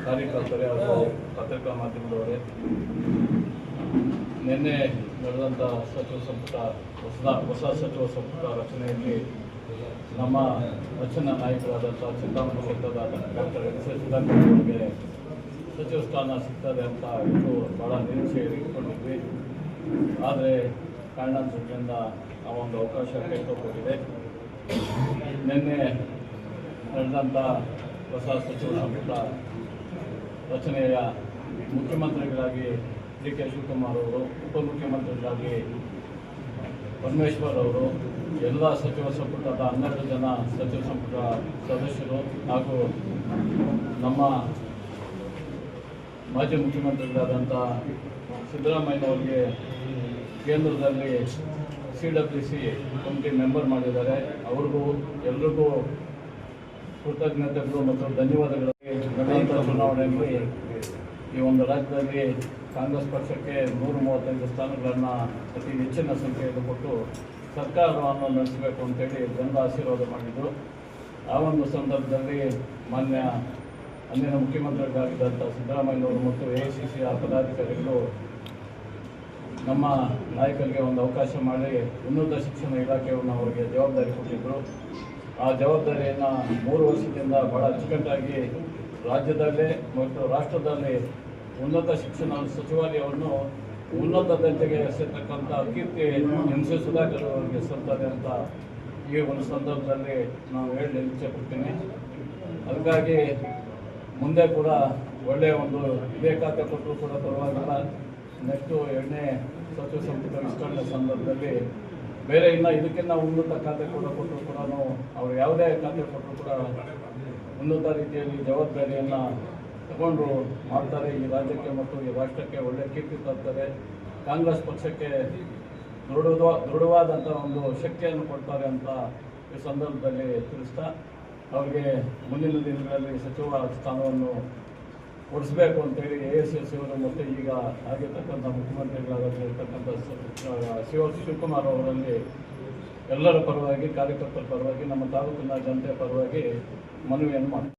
ಕಾರ್ಯಕರ್ತರೇ ಹಾಗೂ ಪತ್ರಿಕಾ ಮಾಧ್ಯಮದವರೇ, ನಿನ್ನೆ ನಡೆದಂಥ ಸಚಿವ ಸಂಪುಟ ಹೊಸ ಸಚಿವ ಸಂಪುಟ ರಚನೆಯಲ್ಲಿ ನಮ್ಮ ನೆಚ್ಚಿನ ನಾಯಕರಾದಂಥ ಚಿಂತಾಮಣಿ ಕ್ಷೇತ್ರದ ಡಾಕ್ಟರ್ ಎಸ್ ಎಸ್ ಸುಧಾಕರ್ ಅವರಿಗೆ ಸಚಿವ ಸ್ಥಾನ ಸಿಗ್ತದೆ ಅಂತ ಇದು ಭಾಳ ನಿರೀಕ್ಷೆ ಇಟ್ಕೊಂಡಿದ್ವಿ. ಆದರೆ ಕಾರಣಾಂತರದಿಂದ ಆ ಒಂದು ಅವಕಾಶ ಕೈತಪ್ಪಿದೆ. ನಿನ್ನೆ ನಡೆದಂಥ ಹೊಸ ಸಚಿವ ಸಂಪುಟ ರಚನೆಯ ಮುಖ್ಯಮಂತ್ರಿಗಳಾಗಿ ಡಿ ಕೆ ಶಿವಕುಮಾರ್ ಅವರು, ಉಪಮುಖ್ಯಮಂತ್ರಿಗಳಾಗಿ ಪರಮೇಶ್ವರ್ ಅವರು, ಎಲ್ಲ ಸಚಿವ ಸಂಪುಟದ 12 ಜನ ಸಚಿವ ಸಂಪುಟ ಸದಸ್ಯರು ಹಾಗೂ ನಮ್ಮ ಮಾಜಿ ಮುಖ್ಯಮಂತ್ರಿಗಳಾದಂಥ ಸಿದ್ದರಾಮಯ್ಯನವರಿಗೆ ಕೇಂದ್ರದಲ್ಲಿ CWC ಕಮಿಟಿ ಮೆಂಬರ್ ಮಾಡಿದ್ದಾರೆ. ಅವ್ರಿಗೂ ಎಲ್ರಿಗೂ ಕೃತಜ್ಞತೆಗಳು ಮತ್ತು ಧನ್ಯವಾದಗಳು. ನಡೆದಂಥ ಚುನಾವಣೆಯಲ್ಲಿ ಈ ಒಂದು ರಾಜ್ಯದಲ್ಲಿ ಕಾಂಗ್ರೆಸ್ ಪಕ್ಷಕ್ಕೆ 135 ಸ್ಥಾನಗಳನ್ನು ಅತಿ ಹೆಚ್ಚಿನ ಸಂಖ್ಯೆಯಲ್ಲಿ ಕೊಟ್ಟು ಸರ್ಕಾರವನ್ನು ನಡೆಸಬೇಕು ಅಂತೇಳಿ ಜನರ ಆಶೀರ್ವಾದ ಮಾಡಿದ್ದು. ಆ ಒಂದು ಸಂದರ್ಭದಲ್ಲಿ ಮಾನ್ಯ ಅಂದಿನ ಮುಖ್ಯಮಂತ್ರಿಗಳಾಗಿದ್ದಂಥ ಸಿದ್ದರಾಮಯ್ಯನವರು ಮತ್ತು AICC ಪದಾಧಿಕಾರಿಗಳು ನಮ್ಮ ನಾಯಕರಿಗೆ ಒಂದು ಅವಕಾಶ ಮಾಡಿ ಉನ್ನತ ಶಿಕ್ಷಣ ಇಲಾಖೆಯನ್ನು ಅವರಿಗೆ ಜವಾಬ್ದಾರಿ ಕೊಟ್ಟಿದ್ದರು. ಆ ಜವಾಬ್ದಾರಿಯನ್ನು 3 ವರ್ಷದಿಂದ ಭಾಳ ಅಚ್ಚುಕಟ್ಟಾಗಿ ರಾಜ್ಯದಲ್ಲೇ ಮತ್ತು ರಾಷ್ಟ್ರದಲ್ಲಿ ಉನ್ನತ ಶಿಕ್ಷಣ ಸಚಿವಾಲಯವನ್ನು ಉನ್ನತ ದರ್ಜೆಗೆ ಸೇರ್ತಕ್ಕಂಥ ಕೀರ್ತಿ ಎಸ್ ಸುಧಾಕರ್ ಅವರಿಗೆ ಸಲ್ತದೆ ಅಂತ ಈ ಒಂದು ಸಂದರ್ಭದಲ್ಲಿ ನಾವು ಹೇಳಿ ಇಚ್ಛೆ ಪಡ್ತೀನಿ. ಅದಕ್ಕಾಗಿ ಮುಂದೆ ಕೂಡ ಒಳ್ಳೆಯ ಒಂದು ಇದೇ ಖಾತೆ ಕೊಟ್ಟರು ಕೂಡ ಪರವಾಗಿಲ್ಲ. ನೆಕ್ಸ್ಟು 2ನೇ ಸಚಿವ ಸಂಪುಟ ವಿಸ್ತರಣೆ ಸಂದರ್ಭದಲ್ಲಿ ಬೇರೆ ಇನ್ನು ಇದಕ್ಕಿಂತ ಉನ್ನತ ಖಾತೆ ಕೂಡ ಕೊಟ್ಟರು ಕೂಡ ಅವರು ಯಾವುದೇ ಖಾತೆ ಕೊಟ್ಟರು ಕೂಡ ಉನ್ನತ ರೀತಿಯಲ್ಲಿ ಜವಾಬ್ದಾರಿಯನ್ನು ತಗೊಂಡು ಮಾಡ್ತಾರೆ. ಈ ರಾಜ್ಯಕ್ಕೆ ಮತ್ತು ಈ ರಾಷ್ಟ್ರಕ್ಕೆ ಒಳ್ಳೆಯ ಕೀರ್ತಿ ತರ್ತಾರೆ. ಕಾಂಗ್ರೆಸ್ ಪಕ್ಷಕ್ಕೆ ದೃಢವಾದಂಥ ಒಂದು ಶಕ್ತಿಯನ್ನು ಕೊಡ್ತಾರೆ ಅಂತ ಈ ಸಂದರ್ಭದಲ್ಲಿ ತಿಳಿಸ್ತಾ, ಅವರಿಗೆ ಮುಂದಿನ ದಿನಗಳಲ್ಲಿ ಸಚಿವ ಸ್ಥಾನವನ್ನು ಕೊಡಿಸಬೇಕು ಅಂತೇಳಿ AICC ಅವರು ಮತ್ತು ಈಗ ಆಗಿರ್ತಕ್ಕಂಥ ಮುಖ್ಯಮಂತ್ರಿಗಳಾಗಿರ್ತಕ್ಕಂಥ ಶಿವಕುಮಾರ್ ಅವರಲ್ಲಿ ಎಲ್ಲರ ಪರವಾಗಿ, ಕಾರ್ಯಕರ್ತರ ಪರವಾಗಿ, ನಮ್ಮ ತಾಲೂಕಿನ ಜನತೆ ಪರವಾಗಿ ಮನವಿಯನ್ನು ಮಾಡ್ತಾರೆ.